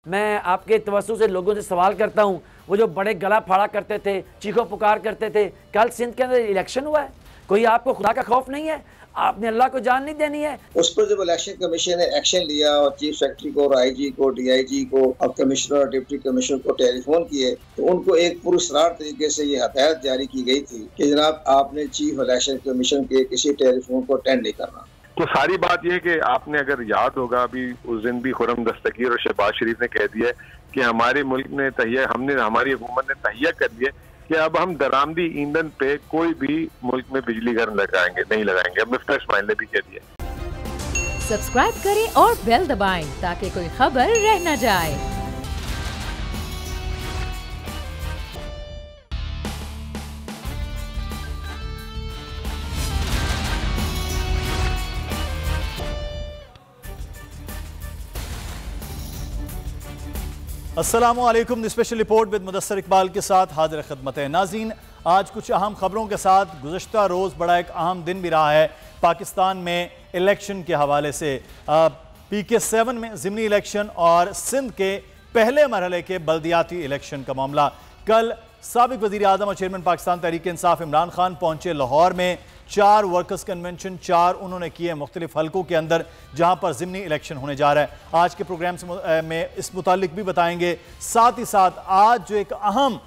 मैं आपके तवज्जो से लोगों से सवाल करता हूँ, वो जो बड़े गला फाड़ा करते थे, चीखो पुकार करते थे, कल सिंध के अंदर इलेक्शन हुआ है, कोई आपको खुदा का खौफ नहीं है? आपने अल्लाह को जान नहीं देनी है? उस पर जब इलेक्शन कमीशन ने एक्शन लिया और चीफ सेक्रेटरी को और आईजी को, डीआईजी को और कमिश्नर और डिप्टी कमिश्नर को टेलीफोन किए तो उनको एक पुरस्कार तरीके से ये हदायत जारी की गई थी कि जनाब आपने चीफ इलेक्शन कमीशन के किसी टेलीफोन को अटेंड नहीं करना। तो सारी बात यह है कि आपने अगर याद होगा अभी उस दिन भी खुर्रम दस्तगीर और शहबाज शरीफ ने कह दिया कि हमारे मुल्क ने हमारी हुकूमत ने तहिया कर लिया कि अब हम दरामदी ईंधन पे कोई भी मुल्क में बिजली घर नहीं लगाएंगे। अब मिफ्ता इस्माइल ने भी कह दिया। सब्सक्राइब करें और बेल दबाएं ताकि कोई खबर रह न जाए। अस्सलामुअलैकुम। Special report with Mudassar Iqbal के साथ हाजिर खिदमत है। नाज़रीन, आज कुछ अहम खबरों के साथ गुज़श्ता रोज़ बड़ा एक अहम दिन भी रहा है पाकिस्तान में इलेक्शन के हवाले से। PK7 में ज़िमनी इलेक्शन और सिंध के पहले मरहले के बल्दियाती इलेक्शन का मामला। कल साबिक वज़ीर आज़म और चेयरमैन पाकिस्तान तहरीक इंसाफ इमरान खान पहुँचे लाहौर में। 4 वर्कर्स कन्वेंशन 4 उन्होंने किए मुख्तलिफ हलकों के अंदर जहां पर ज़िमनी इलेक्शन होने जा रहा है। आज के प्रोग्राम में इस मुतालिक भी बताएंगे। साथ ही साथ आज जो एक अहम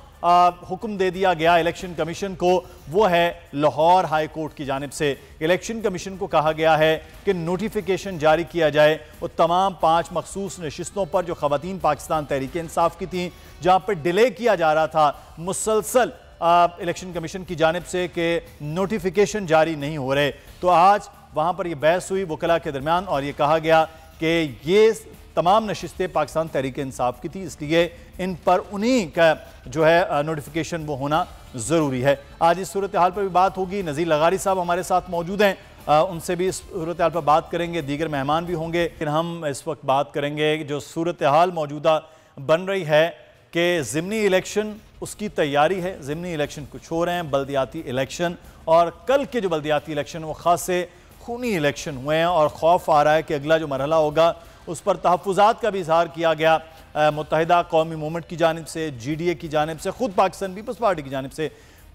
हुक्म दे दिया गया इलेक्शन कमीशन को, वो है लाहौर हाई कोर्ट की जानिब से। इलेक्शन कमीशन को कहा गया है कि नोटिफिकेशन जारी किया जाए वो तमाम 5 मखसूस नशिस्तों पर जो ख़वातीन पाकिस्तान तहरीक इंसाफ की थी, जहाँ पर डिले किया जा रहा था मुसलसल इलेक्शन कमीशन की जानिब से कि नोटिफिकेशन जारी नहीं हो रहे। तो आज वहाँ पर यह बहस हुई वकला के दरमियान और ये कहा गया कि ये तमाम नशिस्तें पाकिस्तान तहरीक इंसाफ की थी, इसलिए इन पर उन्हीं का जो है नोटिफिकेशन वो होना ज़रूरी है। आज इस सूरत हाल पर भी बात होगी। नज़ीर लगारी साहब हमारे साथ मौजूद हैं, उनसे भी इस सूरत हाल पर बात करेंगे। दीगर मेहमान भी होंगे, लेकिन हम इस वक्त बात करेंगे जो सूरत हाल मौजूदा बन रही है कि ज़िमनी इलेक्शन उसकी तैयारी है। ज़िमनी इलेक्शन कुछ हो रहे हैं, बल्दियाती इलेक्शन, और कल के जो बल्दियाती इलेक्शन वो ख़ास से खूनी इलेक्शन हुए हैं और खौफ आ रहा है कि अगला जो मरहला होगा उस पर तहफ़्फ़ुज़ात का भी इज़हार किया गया मुत्तहिदा कौमी मूवमेंट की जानिब से, GDA की जानिब से, ख़ुद पाकिस्तान पीपल्स पार्टी की जानिब से।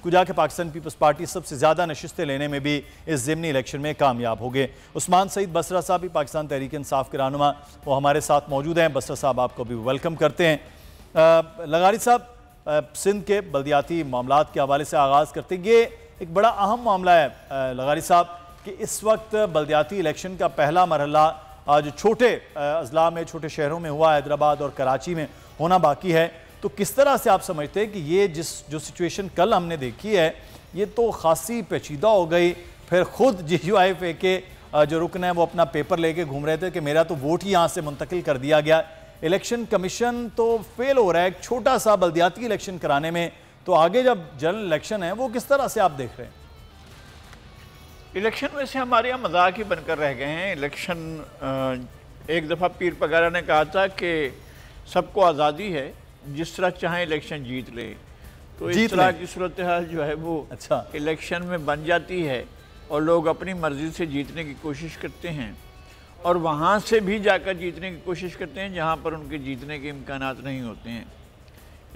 कुजा के पाकिस्तान पीपल्स पार्टी सबसे ज़्यादा नशिस्तें लेने में भी इस ज़िमनी इलेक्शन में कामयाब हो गए। उस्मान सईद बसरा साहब भी पाकिस्तान तहरीक इंसाफ के रहनुमा, वो हमारे साथ मौजूद हैं। बसरा साहब आपको भी वेलकम करते हैं। लगारी साहब, सिंध के बल्दियाती मामलात के हवाले से आगाज़ करते हैं। ये एक बड़ा अहम मामला है लगारी साहब कि इस वक्त बल्दियाती इलेक्शन का पहला मरहला जो छोटे अजला में, छोटे शहरों में हुआ, हैदराबाद और कराची में होना बाकी है। तो किस तरह से आप समझते हैं कि ये जो सिचुएशन कल हमने देखी है ये तो खासी पेचीदा हो गई। फिर ख़ुद GUIFA के जो रुकन है वो अपना पेपर लेके घूम रहे थे कि मेरा तो वोट ही यहाँ से मुंतकिल कर दिया गया। इलेक्शन कमीशन तो फेल हो रहा है एक छोटा सा बल्दियाती इलेक्शन कराने में, तो आगे जब जनरल इलेक्शन है वो किस तरह से आप देख रहे हैं? इलेक्शन वैसे हमारे यहाँ मजाक ही बनकर रह गए हैं। इलेक्शन एक दफ़ा पीर पगारा ने कहा था कि सबको आज़ादी है, जिस तरह चाहें इलेक्शन जीत ले। तो इस तरह की सूरत हाल जो है वो इलेक्शन में बन जाती है और लोग अपनी मर्ज़ी से जीतने की कोशिश करते हैं और वहाँ से भी जाकर जीतने की कोशिश करते हैं जहाँ पर उनके जीतने के इम्कानात नहीं होते हैं।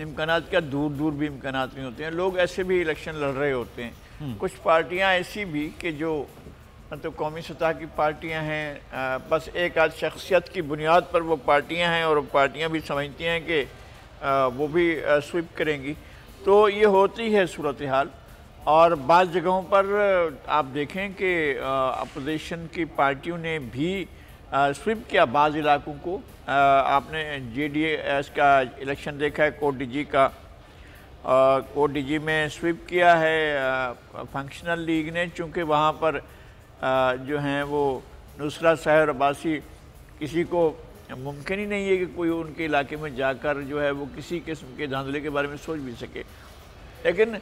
इम्कानात क्या, दूर दूर भी इम्कानात नहीं होते हैं। लोग ऐसे भी इलेक्शन लड़ रहे होते हैं। कुछ पार्टियां ऐसी भी कि जो मतलब कौमी सतह की पार्टियां हैं, बस एक आध शख्सियत की बुनियाद पर वो पार्टियां हैं और वो पार्टियां भी समझती हैं कि वो भी स्वीप करेंगी। तो ये होती है सूरत हाल। और बाज़ जगहों पर आप देखें कि अपोजिशन की पार्टियों ने भी स्वीप किया बाज़ इलाकों को। आपने JDS का इलेक्शन देखा है, कोट DG का, कोट DG में स्वीप किया है फंक्शनल लीग ने, चूँकि वहाँ पर जो हैं वो नुसरत सहर अब्बासी किसी को मुमकिन ही नहीं है कि कोई उनके इलाके में जाकर जो है वो किसी किस्म के धांधले के बारे में सोच भी सके। लेकिन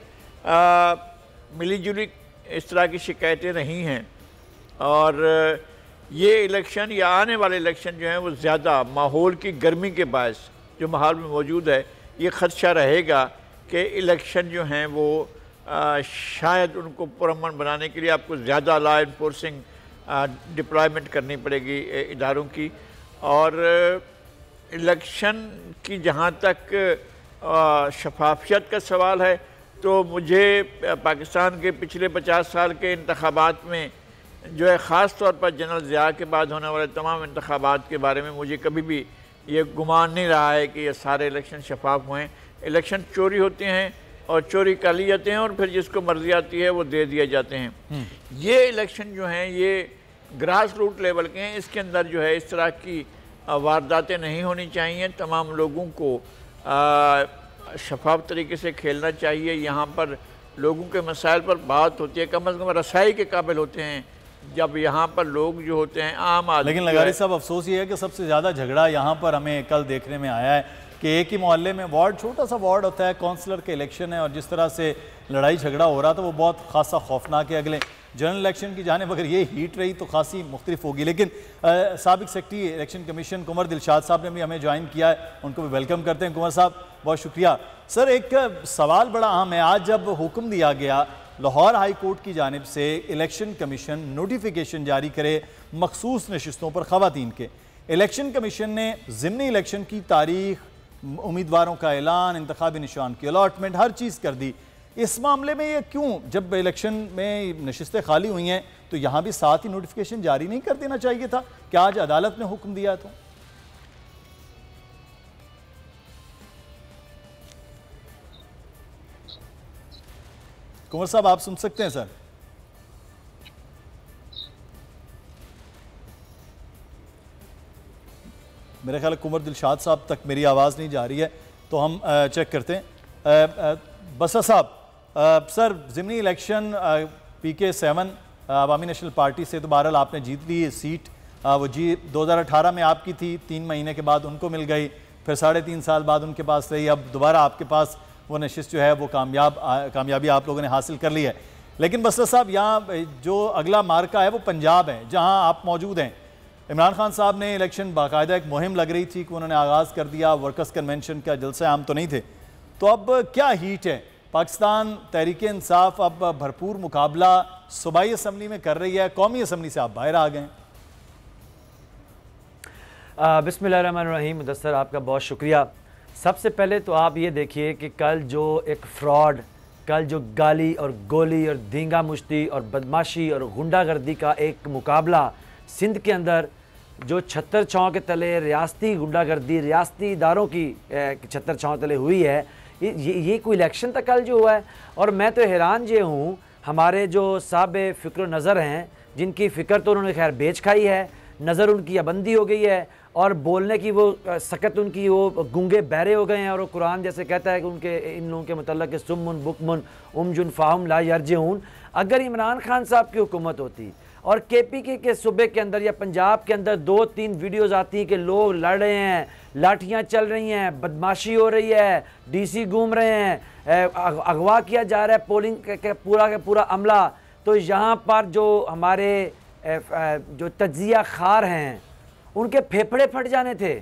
मिली जुली इस तरह की शिकायतें रही हैं और ये इलेक्शन या आने वाले इलेक्शन जो हैं वो ज़्यादा माहौल की गर्मी के बायस जो माहौल में मौजूद है, ये ख़दशा रहेगा कि इलेक्शन जो हैं वो शायद उनको पुरअमन बनाने के लिए आपको ज़्यादा लॉ इन्फोर्सिंग डिप्लॉयमेंट करनी पड़ेगी इदारों की। और इलेक्शन की जहाँ तक शफाफियत का सवाल है तो मुझे पाकिस्तान के पिछले 50 साल के इंतखाबात में जो है ख़ास तौर पर जनरल ज़िया के बाद होने वाले तमाम इंतखाबात के बारे में मुझे कभी भी ये गुमान नहीं रहा है कि ये सारे इलेक्शन शफाफ हुए हैं। इलेक्शन चोरी होते हैं और चोरी कर लिए जाते हैं और फिर जिसको मर्जी आती है वो दे दिए जाते हैं। ये इलेक्शन जो हैं ये ग्रास रूट लेवल के हैं, इसके अंदर जो है इस तरह की वारदातें नहीं होनी चाहिए। तमाम लोगों को शफाफ तरीके से खेलना चाहिए। यहाँ पर लोगों के मसाइल पर बात होती है, कम अज़ कम रसाई के काबिल होते हैं जब यहाँ पर लोग जो होते हैं आम आदमी। लेकिन लगारी साहब अफसोस ये है कि सबसे ज़्यादा झगड़ा यहाँ पर हमें कल देखने में आया है कि एक ही मोहल्ले में वार्ड, छोटा सा वार्ड होता है, काउंसलर के इलेक्शन है और जिस तरह से लड़ाई झगड़ा हो रहा था वो बहुत खासा खौफनाक है। अगले जनरल इलेक्शन की जानिब अगर ये हीट रही तो खासी मुख्तलिफ होगी। लेकिन साबिक सेक्रेटरी इलेक्शन कमीशन कुंवर दिलशाद साहब ने भी हमें ज्वाइन किया है, उनको भी वेलकम करते हैं। कुंवर साहब बहुत शुक्रिया। सर एक सवाल बड़ा अहम है, आज जब हुक्म दिया गया लाहौर हाई कोर्ट की जानिब से इलेक्शन कमीशन नोटिफिकेशन जारी करे मखसूस नशिस्तों पर ख़वातीन के, इलेक्शन कमीशन ने ज़िमनी इलेक्शन की तारीख, उम्मीदवारों का ऐलान, इंतखाबी निशान की अलॉटमेंट, हर चीज़ कर दी। इस मामले में ये क्यों, जब इलेक्शन में नशिस्तें खाली हुई हैं तो यहाँ भी साथ ही नोटिफिकेशन जारी नहीं कर देना चाहिए था? क्या आज अदालत ने हुक्म दिया तो? कुंवर साहब आप सुन सकते हैं सर? मेरे ख्याल कुंवर दिलशाद साहब तक मेरी आवाज़ नहीं जा रही है तो हम चेक करते हैं। बसा साहब, सर ज़िमनी इलेक्शन PK7 अवामी नेशनल पार्टी से तो बहरहाल आपने जीत ली सीट, वो जी 2018 में आपकी थी, 3 महीने के बाद उनको मिल गई, फिर 3.5 साल बाद उनके पास रही, अब दोबारा आपके पास वो नशिस्त जो है वो कामयाबी आप लोगों ने हासिल कर ली है। लेकिन बसर साहब यहाँ जो अगला मार्का है वो पंजाब है जहाँ आप मौजूद हैं। इमरान खान साहब ने इलेक्शन बाकायदा एक मुहिम लग रही थी कि उन्होंने आगाज़ कर दिया, वर्कर्स कन्वेंशन का जलसे आम तो नहीं थे, तो अब क्या हीट है? पाकिस्तान तहरीक इंसाफ अब भरपूर मुकाबला सूबाई असम्बली में कर रही है, कौमी असम्बली से आप बाहर आ गए। बिस्मिल्लाहिर्रहमानिर्रहीम। मुदस्सर आपका बहुत शुक्रिया। सबसे पहले तो आप ये देखिए कि कल जो एक फ्रॉड, कल जो गाली और गोली और धींगा मुश्ती और बदमाशी और गुंडागर्दी का एक मुकाबला सिंध के अंदर जो छत्तर छाँव के तले रियासती गुंडागर्दी, रियासती इदारों की छत्तर छाँव तले हुई है, ये कोई इलेक्शन था कल जो हुआ है। और मैं तो हैरान ये हूँ, हमारे जो साहब फ़िक्र नज़र हैं, जिनकी फ़िक्र तो उन्होंने खैर बेच खाई है, नज़र उनकी अबंदी हो गई है और बोलने की वो सकत उनकी, वो गूंगे बहरे हो गए हैं। और वो कुरान जैसे कहता है कि उनके इन लोगों के मतलब कि सुम्मुन बुकमुन उमजुन फ़ाहुम ला यरजिऊन। अगर इमरान खान साहब की हुकूमत होती और KPK के सूबे के अंदर या पंजाब के अंदर 2-3 वीडियोज़ आती हैं कि लोग लड़ रहे हैं, लाठियाँ चल रही हैं, बदमाशी हो रही है, DC घूम रहे हैं, अगवा किया जा रहा है पोलिंग के पूरा अमला, तो यहाँ पर जो हमारे जो तज्जिया खार हैं उनके फेफड़े फट जाने थे,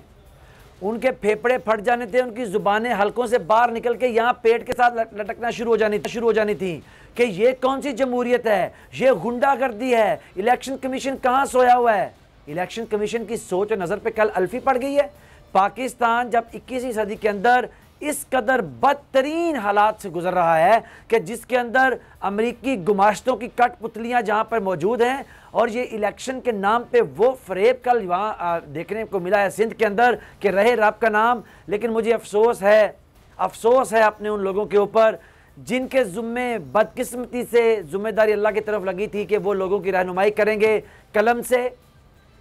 उनके फेफड़े फट जाने थे, उनकी ज़ुबानें हलकों से बाहर निकल के यहाँ पेट के साथ लटकना शुरू हो जानी थी कि ये कौन सी जमहूरियत है, ये गुंडागर्दी है, इलेक्शन कमीशन कहाँ सोया हुआ है। इलेक्शन कमीशन की सोच और नज़र पे कल अल्फी पड़ गई है। पाकिस्तान जब 21वीं सदी के अंदर इस कदर बदतरीन हालात से गुजर रहा है कि जिसके अंदर अमरीकी गुमाश्तों की कठपुतलियाँ जहाँ पर मौजूद हैं, और ये इलेक्शन के नाम पे वो फरेब कल वहाँ देखने को मिला है सिंध के अंदर कि रहे रब का नाम। लेकिन मुझे अफसोस है अपने उन लोगों के ऊपर जिनके ज़ुम्मे बदकिस्मती से ज़िम्मेदारी अल्लाह की तरफ लगी थी कि वो लोगों की रहनुमाई करेंगे, कलम से,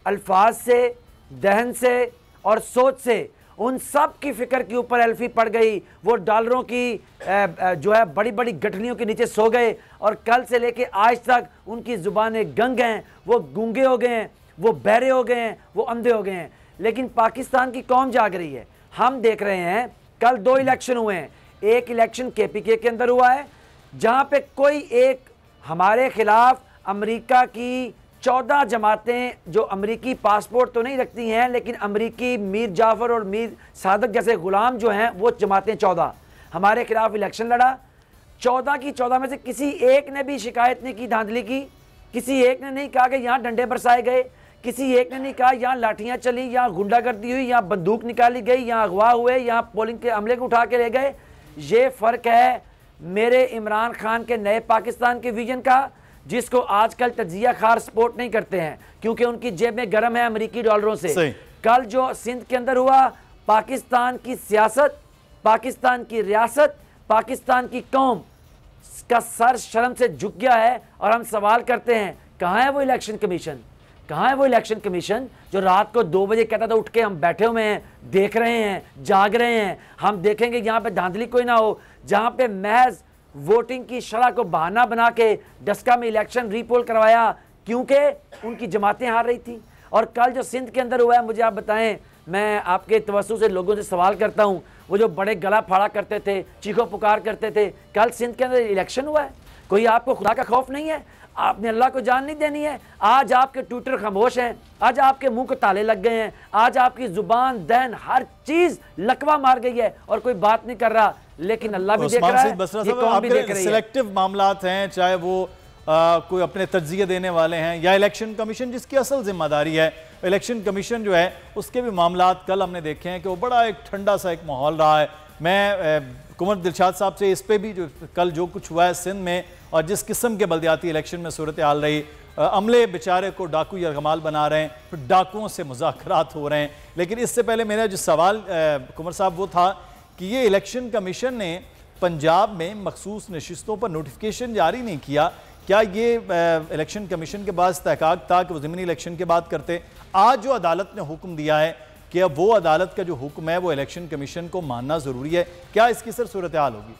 अल्फाज से, दहन से और सोच से। उन सब की फ़िक्र के ऊपर एल्फी पड़ गई, वो डॉलरों की जो है बड़ी बड़ी गठनियों के नीचे सो गए और कल से लेके आज तक उनकी ज़ुबानें गंग हैं, वो गूंगे हो गए हैं, वो बहरे हो गए हैं, वो अंधे हो गए हैं। लेकिन पाकिस्तान की कौम जाग रही है। हम देख रहे हैं कल 2 इलेक्शन हुए हैं। एक इलेक्शन KPK के अंदर हुआ है जहाँ पे कोई एक हमारे खिलाफ अमेरिका की 14 जमातें जो अमरीकी पासपोर्ट तो नहीं रखती हैं, लेकिन अमरीकी मीर जाफ़र और मीर सादक जैसे ग़ुलाम जो हैं वो जमातें 14 हमारे खिलाफ इलेक्शन लड़ा। 14 की 14 में से किसी एक ने भी शिकायत नहीं की, धांधली की, किसी एक ने नहीं कहा कि यहाँ डंडे बरसाए गए, किसी एक ने नहीं कहा यहाँ लाठियाँ चली, यहाँ गुंडागर्दी हुई, यहाँ बंदूक निकाली गई, यहाँ अगवा हुए, यहाँ पोलिंग के अमले को उठा के ले गए। ये फ़र्क है मेरे इमरान खान के नए पाकिस्तान के विजन का, जिसको आजकल तजिया खार सपोर्ट नहीं करते हैं क्योंकि उनकी जेब में गर्म है अमेरिकी डॉलरों से। कल जो सिंध के अंदर हुआ, पाकिस्तान की सियासत, पाकिस्तान की रियासत, पाकिस्तान की कौम का सर शर्म से झुक गया है। और हम सवाल करते हैं, कहाँ है वो इलेक्शन कमीशन? कहाँ है वो इलेक्शन कमीशन जो रात को 2 बजे कहता था उठ के हम बैठे हुए हैं, देख रहे हैं, जाग रहे हैं, हम देखेंगे यहाँ पे धांधली कोई ना हो, जहाँ पे महज वोटिंग की शरह को बहाना बना के डस्का में इलेक्शन रीपोल करवाया क्योंकि उनकी जमातें हार रही थी। और कल जो सिंध के अंदर हुआ है, मुझे आप बताएं, मैं आपके तवज्जो से लोगों से सवाल करता हूँ, वो जो बड़े गला फाड़ा करते थे, चीखो पुकार करते थे, कल सिंध के अंदर इलेक्शन हुआ है। कोई आपको खुदा का खौफ नहीं है? आपने अल्लाह को जान नहीं देनी है? आज आपके ट्विटर खामोश हैं, आज आपके मुंह को ताले लग गए हैं, आज आपकी जुबान, दहन, हर चीज लकवा मार गई है और कोई बात नहीं कर रहा। लेकिन अल्लाह भी देख रहा है, ये कौम भी देख रही है। सिलेक्टिव मामलात हैं, चाहे वो कोई अपने तज्जिए देने वाले हैं या इलेक्शन कमीशन जिसकी असल जिम्मेदारी है, इलेक्शन कमीशन जो है उसके भी मामलात कल हमने देखे हैं कि वो बड़ा एक ठंडा सा एक माहौल रहा है। मैं कुंवर दिलशाद साहब से इस पे भी जो कल जो कुछ हुआ है सिंध में और जिस किस्म के बल्दियाती इलेक्शन में सूरत हाल रही, अमले बेचारे को डाकू यरगमाल बना रहे हैं, फिर डाकुओं से मुज़ाकरात हो रहे हैं। लेकिन इससे पहले मेरा जो सवाल कुंवर साहब वो था कि ये इलेक्शन कमीशन ने पंजाब में मखसूस नशिस्तों पर नोटिफिकेशन जारी नहीं किया, क्या ये इलेक्शन कमीशन के पास तहक़ाक़ था कि वो ज़मीनी इलेक्शन की बात करते? आज जो अदालत ने हुक्म दिया है कि अब वो अदालत का जो हुक्म है वो इलेक्शन कमीशन को मानना ज़रूरी है, क्या इसकी सर सूरत हाल होगी?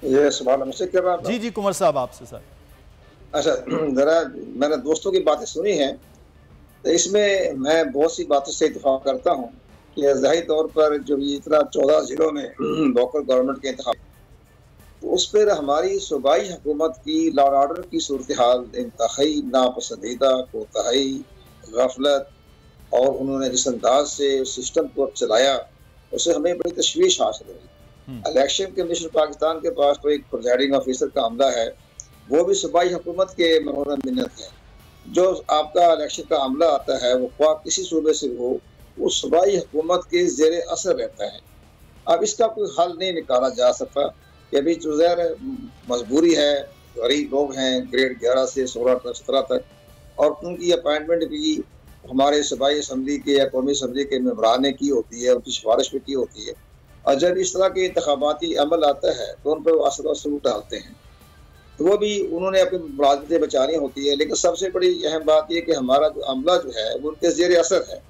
ये सवाल हमसे कर रहा था? जी कुंवर साहब आपसे सर। अच्छा, जरा मैंने दोस्तों की बातें सुनी हैं, तो इसमें मैं बहुत सी बातों से इत्तेफाक करता हूँ कि ज़ाहिर तौर पर जो ये इतना 14 ज़िलों में लोकल गवर्नमेंट के इंतखाब, तो उस पर हमारी सूबाई हुकूमत की लॉ एंड ऑर्डर की सूरत हाल इंतहाई नापसंदीदा, कोताही, गफलत और उन्होंने जिस अंदाज से सिस्टम को चलाया उससे हमें बड़ी तशवीश हासिल हुई। इलेक्शन कमीशन पाकिस्तान के पास तो एक प्रिजाइडिंग ऑफिसर का अमला है, वो भी सूबाई हुकूमत के मिन्नत है। जो आपका इलेक्शन का अमला आता है वो ख्वाह किसी सूबे से हो, वो सूबाई हुकूमत के ज़ेरे असर रहता है। अब इसका कोई हल नहीं निकाला जा सकता कि अभी जो ज़ाहिर मजबूरी है, गरीब लोग हैं ग्रेड 11 से 16 तक 17 तक, और उनकी अपॉइंटमेंट भी हमारे सूबाई असम्बली के या कौमी असम्बली के मेंबरान ने की होती है, उनकी सिफारिश भी की होती है। और जब इस तरह के इंतखाबाती अमल आता है तो उन पर वो असर वसूल डालते हैं, तो वो भी उन्होंने अपनी मुलाजमतें बचानी होती है। लेकिन सबसे बड़ी अहम बात यह कि हमारा जो अमला जो है वो उनके ज़ेर असर है।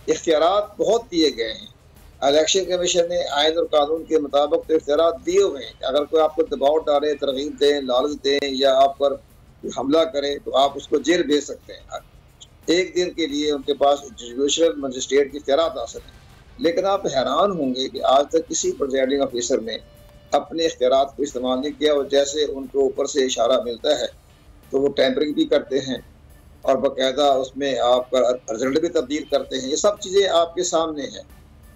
इख्तियारात बहुत दिए गए हैं, इलेक्शन कमीशन ने आइन और कानून के मुताबिक तो इख्तियारात दिए हुए हैं। अगर कोई आपको दबाव डाले, तरगीब दें, लालच दें या आप पर हमला करे तो आप उसको जेल भेज सकते हैं। एक दिन के लिए उनके पास जुडिशल मजिस्ट्रेट के इख्तियारात हासिल हैं। लेकिन आप हैरान होंगे कि आज तक किसी प्रिजाइडिंग ऑफिसर ने अपने इख्तियारात को इस्तेमाल नहीं किया, और जैसे उनको ऊपर से इशारा मिलता है तो वो टैंपरिंग भी करते हैं और बाकायदा उसमें आपका रिजल्ट भी तब्दील करते हैं। ये सब चीज़ें आपके सामने हैं।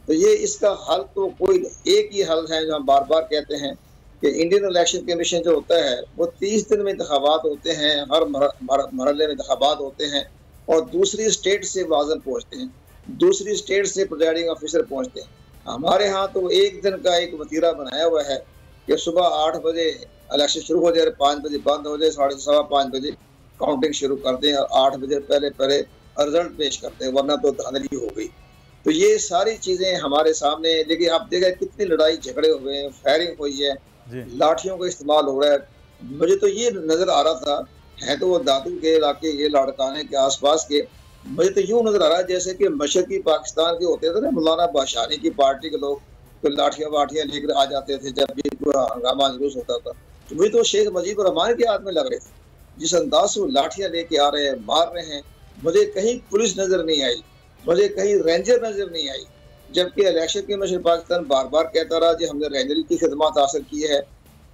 तो ये इसका हल तो कोई एक ही हल है जो हम बार बार कहते हैं कि इंडियन इलेक्शन कमीशन जो होता है वो 30 दिन में इंतखाबात होते हैं, हर मरहले में इंतखाबात होते हैं, और दूसरी स्टेट से वाज़न पहुँचते हैं, दूसरी स्टेट से प्रिजाइडिंग ऑफिसर पहुँचते हैं। हमारे यहाँ तो एक दिन का एक वतीरा बनाया हुआ है कि सुबह 8 बजे इलेक्शन शुरू हो जाए, 5 बजे बंद हो जाए, 5:30 बजे काउंटिंग शुरू कर दें और 8 बजे पहले रिजल्ट पेश करते हैं, वरना तो धांधली हो गई। तो ये सारी चीज़ें हमारे सामने, लेकिन आप देखें कितनी लड़ाई झगड़े हुए हैं, फायरिंग हुई है, लाठियों का इस्तेमाल हो रहा है। मुझे तो ये नज़र आ रहा था, है तो वो दादू के इलाके, ये लाड़काने के आसपास के, मुझे तो यूँ नज़र आ रहा है जैसे कि मशरकी पाकिस्तान के होते थे ना मौलाना बादशाही की पार्टी के लोग, तो लाठियाँ वाठियाँ लेकर आ जाते थे जब भी पूरा हंगामा जुलूस होता था। तो मुझे तो शेख मुजीबुर रहमान के हाथ में लग रहे थे, जिस अंदाज से वो लाठियाँ लेके आ रहे हैं, मार रहे हैं। मुझे कहीं पुलिस नज़र नहीं आई, मुझे कहीं रेंजर नज़र नहीं आई, जबकि इलेक्शन कमीशन पाकिस्तान बार बार कहता रहा कि हमने रेंजरी की खिदमत हासिल की है,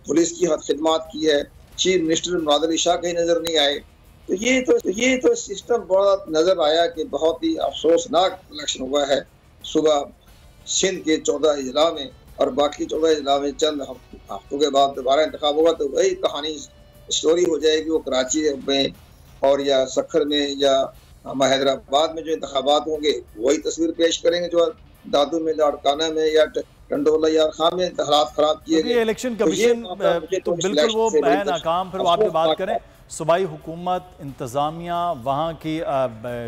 पुलिस की खिदमत की है, चीफ मिनिस्टर मुराद अली शाह कहीं नज़र नहीं आए। तो ये तो सिस्टम बड़ा नज़र आया कि बहुत ही अफसोसनाक इलेक्शन हुआ है सुबह सिंध के 14 अजला में, और बाकी 14 जिला में चंद हफ्तों के बाद दोबारा इंतखाब होगा, तो वही कहानी स्टोरी हो जाएगी। वो कराची में और या सखर में या हैदराबाद में जो इंतखाबात होंगे वही तस्वीर पेश करेंगे जो दादू में, लाड़काना में या टंडोला या खां में हालात खराब किए गए। इलेक्शन कमीशन तो बिल्कुल वो है नाकाम। फिर आप जो बात करें सूबाई हुकूमत, इंतज़ामिया, वहाँ की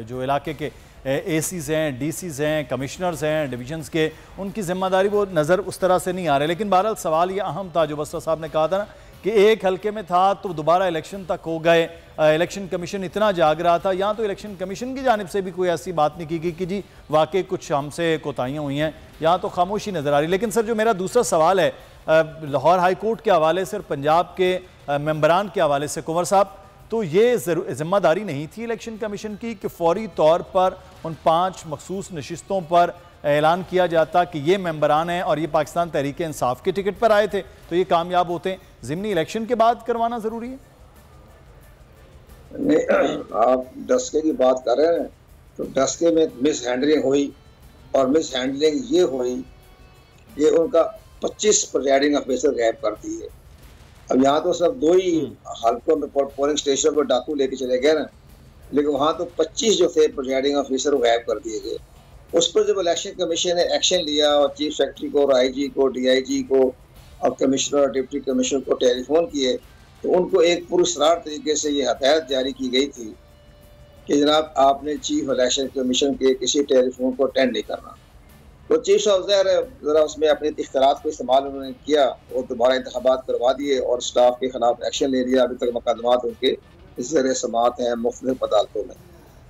जो इलाके के एसीज हैं, डीसीज हैं, कमिश्नर्स हैं डिविजन्स के, उनकी जिम्मेदारी वो नज़र उस तरह से नहीं आ रही। लेकिन बहरहाल सवाल ये अहम था जो बस्तर साहब ने कहा था ना कि एक हल्के में था तो दोबारा इलेक्शन तक हो गए, इलेक्शन कमीशन इतना जाग रहा था। यहाँ तो इलेक्शन कमीशन की जानिब से भी कोई ऐसी बात नहीं की गई कि जी वाकई कुछ हमसे कोताहियाँ हुई हैं, यहाँ तो खामोशी नज़र आ रही। लेकिन सर जो मेरा दूसरा सवाल है लाहौर हाई कोर्ट के हवाले से और पंजाब के मेंबरान के हवाले से, कुंवर साहब, तो ये जिम्मेदारी नहीं थी इलेक्शन कमीशन की कि फौरी तौर पर उन 5 मखसूस नशिस्तों पर ऐलान किया जाता कि ये मेंबरान हैं और ये पाकिस्तान तहरीक इंसाफ के टिकट पर आए थे तो ये कामयाब होते हैं, ज़िमनी इलेक्शन के बाद करवाना ज़रूरी है? आप डस्के की बात कर रहे हैं तो डस्के में मिस हैंडलिंग हुई और मिस हैंडलिंग ये हुई, ये उनका 25 प्रिजाइडिंग ऑफिसर गायब कर दिए। अब यहाँ तो सब 2 ही हल्कों में पोलिंग स्टेशन पर डाकू लेके चले गए ना, लेकिन वहाँ तो 25 जो थे प्रिजाइडिंग ऑफिसर गायब कर दिए गए। उस पर जब इलेक्शन कमीशन ने एक्शन लिया और चीफ सेक्रेटरी को और आईजी को, डीआईजी को और कमिश्नर और डिप्टी कमिश्नर को टेलीफोन किए तो उनको एक पुरस्कार तरीके से ये हदायत जारी की गई थी कि जनाब आपने चीफ इलेक्शन कमीशन के किसी टेलीफोन को अटेंड नहीं करना। तो चीफ ऑफिसर ज़रा उसमें अपने इख्तियारात को इस्तेमाल उन्होंने किया और दोबारा इंतखाबात करवा दिए और स्टाफ के खिलाफ एक्शन ले लिया। अभी तक मुकदमात उनके ज़ेर समाअत हैं मुख्तलिफ अदालतों में।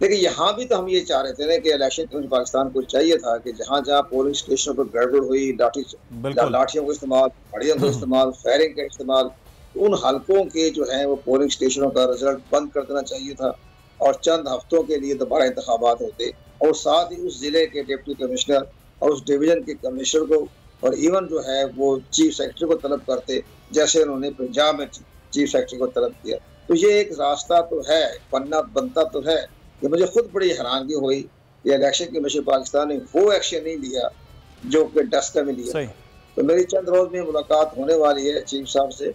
लेकिन यहाँ भी तो हम ये चाह रहे थे ना कि इलेक्शन कमीशन पाकिस्तान को चाहिए था कि जहाँ जहाँ पोलिंग स्टेशनों पर गड़बड़ हुई, लाठियों को इस्तेमाल, फड़ियों को इस्तेमाल, फायरिंग का इस्तेमाल, उन हल्कों के जो है वो पोलिंग स्टेशनों का रिजल्ट बंद कर देना चाहिए था और चंद हफ्तों के लिए दोबारा इंतखाबात होते और साथ ही उस जिले के डिप्टी कमिश्नर और उस डिवीजन के कमिश्नर को और इवन जो है वो चीफ सेक्रेटरी को तलब करते जैसे उन्होंने पंजाब में चीफ सेक्रेटरी को तलब किया। तो ये एक रास्ता तो है, पन्ना बनता तो है। ये मुझे खुद बड़ी हैरानगी हुई कि इलेक्शन कमीशन पाकिस्तान ने वो एक्शन नहीं लिया जो कि डस्का में लिया। तो मेरी चंद रोज में मुलाकात होने वाली है चीफ साहब से,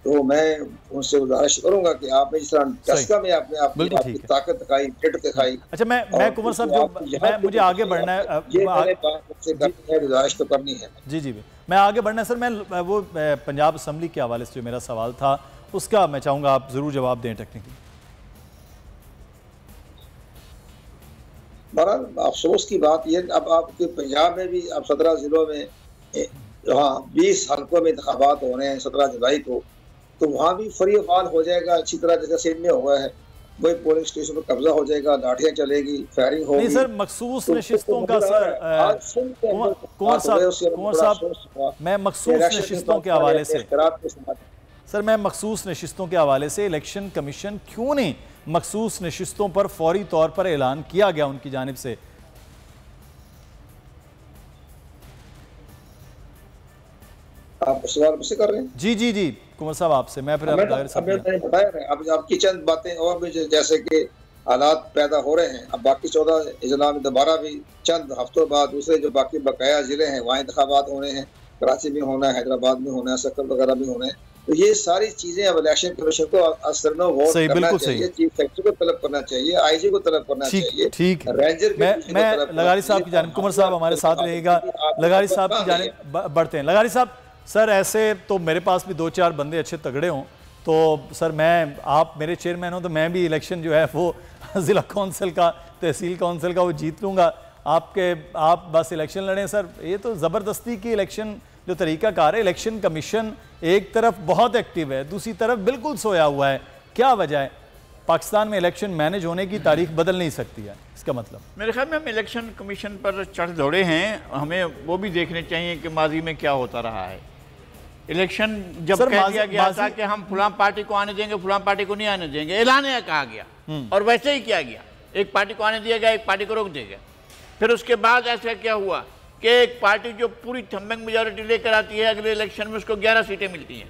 तो मैं उनसे गुजारिश करूंगा कि आपने जिस तरह डस्का में आपने आपकी ताकत दिखाई, फिट दिखाई। अच्छा मैं कुंवर साहब जो मुझे आगे बढ़ना है, गुजारिश तो करनी है। जी मैं आगे बढ़ना है सर। मैं वो पंजाब असम्बली के हवाले से जो मेरा सवाल था उसका मैं चाहूँगा आप ज़रूर जवाब दें टेक्निकली। बहरहाल अफसोस की बात यह अब आपके पंजाब में भी अब 17 जिलों में 20 हल्कों में इंतखाबात हो रहे हैं 17 जुलाई को, तो वहाँ भी फ्री फाल हो जाएगा अच्छी तरह जैसे सिंध में हुआ है। वही पोलिंग स्टेशन पर कब्जा हो जाएगा, लाठियां चलेगी, फायरिंग होगी। नहीं सर, मखसूस नशिस्तों का सर कुंवर साहब मैं मखसूस नशिस्तों के हवाले से सर मैं मखसूस नशिस्तों के हवाले से इलेक्शन कमीशन क्यों नहीं मखसूस नशिस्तों पर फौरी तौर पर ऐलान किया गया उनकी जानिब से? आप सवाल मुझसे कर रहे हैं? जी कुंवर साहब आपसे मैं फिर अब आपकी चंद बातें और भी जैसे कि हालात पैदा हो रहे हैं। अब बाकी 14 इजला में दोबारा भी चंद हफ्तों बाद दूसरे जो बाकी बकाया जिले हैं वहाँ इंतखाबात होने हैं, कराची में होना है, हैदराबाद में होना है, सकर वगैरह में होना है। तो ये सारी चीजें अब इलेक्शन कमीशन को असरनो गौर करना चाहिए, चीफ सेक्रेटरी को तलब करना चाहिए, आईजी को तलब करना चाहिए। ठीक रेंजर मैं लगारी साहब की जानिब, कुंवर साहब हमारे साथ रहेगा, लगारी साहब की जानिब बढ़ते हैं। लगारी साहब सर ऐसे तो मेरे पास भी 2-4 बंदे अच्छे तगड़े हों तो सर आप मेरे चेयरमैन हो तो मैं भी इलेक्शन जो है वो ज़िला कौंसिल का, तहसील कौंसिल का वो जीत लूँगा। आप बस इलेक्शन लड़ें सर। ये तो ज़बरदस्ती की इलेक्शन जो तरीक़ाकार है, इलेक्शन कमीशन एक तरफ बहुत एक्टिव है, दूसरी तरफ बिल्कुल सोया हुआ है। क्या वजह है? पाकिस्तान में इलेक्शन मैनेज होने की तारीख बदल नहीं सकती है, इसका मतलब? मेरे ख्याल में हम इलेक्शन कमीशन पर चढ़ दौड़े हैं, हमें वो भी देखने चाहिए कि माजी में क्या होता रहा है। इलेक्शन जब कह दिया गया था कि हम फलां पार्टी को आने देंगे, फलां पार्टी को नहीं आने देंगे, ऐलान कहा गया और वैसे ही किया गया। एक पार्टी को आने दिया गया, एक पार्टी को रोक दिया गया। फिर उसके बाद ऐसा क्या हुआ कि एक पार्टी जो पूरी थम्बिंग मेजॉरिटी लेकर आती है अगले इलेक्शन में उसको 11 सीटें मिलती हैं।